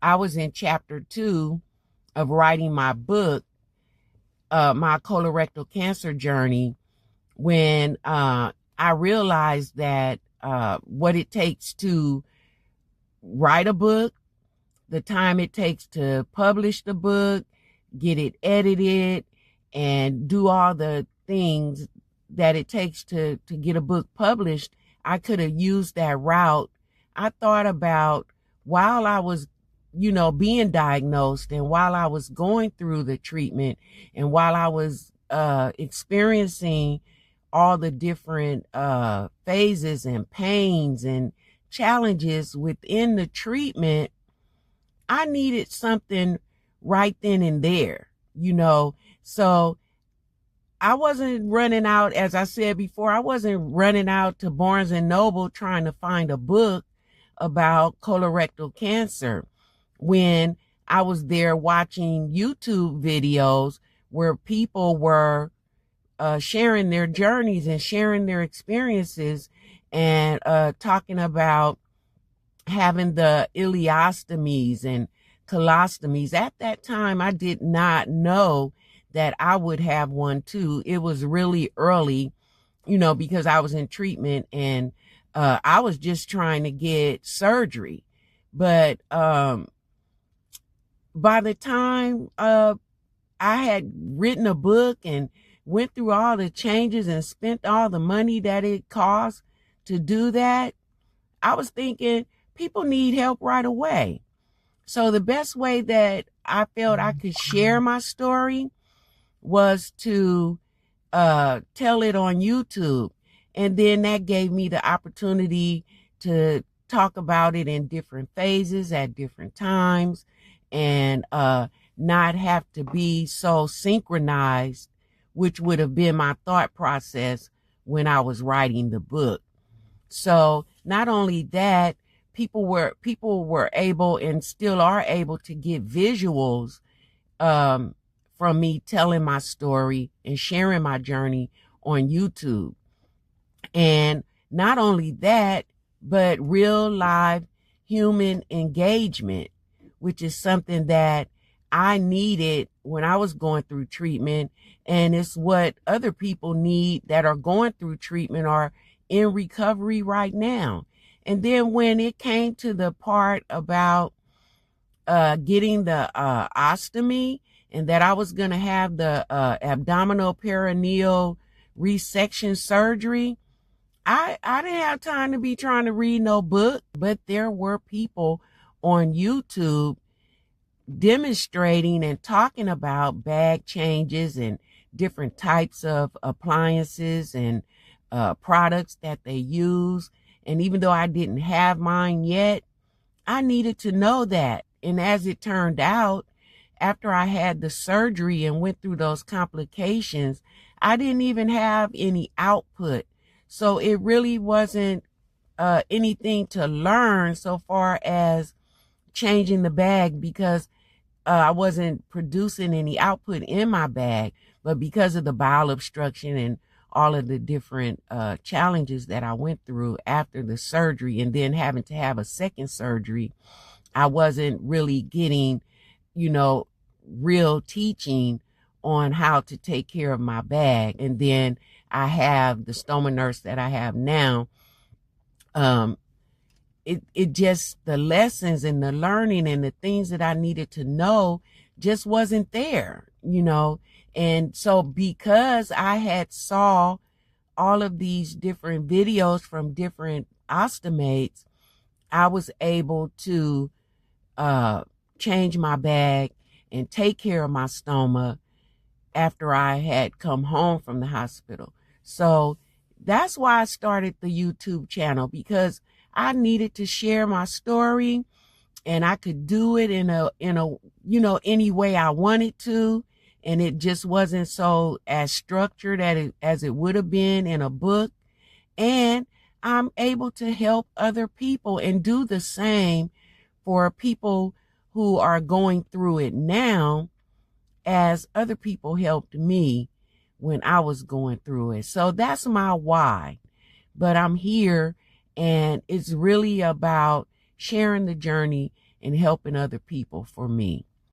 I was in chapter 2 of writing my book, my colorectal cancer journey, when I realized that what it takes to write a book, the time it takes to publish the book, get it edited, and do all the things that it takes to get a book published, I could have used that route. I thought about while I was, being diagnosed, and while I was going through the treatment, and while I was experiencing all the different phases and pains and challenges within the treatment, I needed something right then and there, So I wasn't running out, as I said before, I wasn't running out to Barnes and Noble trying to find a book about colorectal cancer when I was there watching YouTube videos where people were sharing their journeys and sharing their experiences and talking about having the ileostomies and colostomies. At that time, I did not know that I would have one too. It was really early, because I was in treatment and I was just trying to get surgery. But by the time I had written a book and went through all the changes and spent all the money that it cost to do that, I was thinking people need help right away. So the best way that I felt I could share my story was to tell it on YouTube. And then that gave me the opportunity to talk about it in different phases at different times and not have to be so synchronized, which would have been my thought process when I was writing the book. So not only that, people were able and still are able to get visuals from me telling my story and sharing my journey on YouTube. And not only that, but real live human engagement, which is something that I needed when I was going through treatment. And it's what other people need that are going through treatment or in recovery right now. And then when it came to the part about getting the ostomy and that I was going to have the abdominal perineal resection surgery, I didn't have time to be trying to read no book, but there were people on YouTube demonstrating and talking about bag changes and different types of appliances and products that they use. And even though I didn't have mine yet, I needed to know that. And as it turned out, after I had the surgery and went through those complications, I didn't even have any output. So it really wasn't anything to learn so far as changing the bag, because I wasn't producing any output in my bag. But because of the bowel obstruction and all of the different challenges that I went through after the surgery and then having to have a second surgery, I wasn't really getting, real teaching on how to take care of my bag. And then I have the stoma nurse that I have now. It just, the lessons and the learning and the things that I needed to know just wasn't there, And so because I had saw all of these different videos from different ostomates, I was able to change my bag and take care of my stoma after I had come home from the hospital. So that's why I started the YouTube channel, because I needed to share my story, and I could do it in a any way I wanted to. And it just wasn't so as structured as it would have been in a book. And I'm able to help other people and do the same for people who are going through it now, as other people helped me when I was going through it. So that's my why. But I'm here, and it's really about sharing the journey and helping other people for me.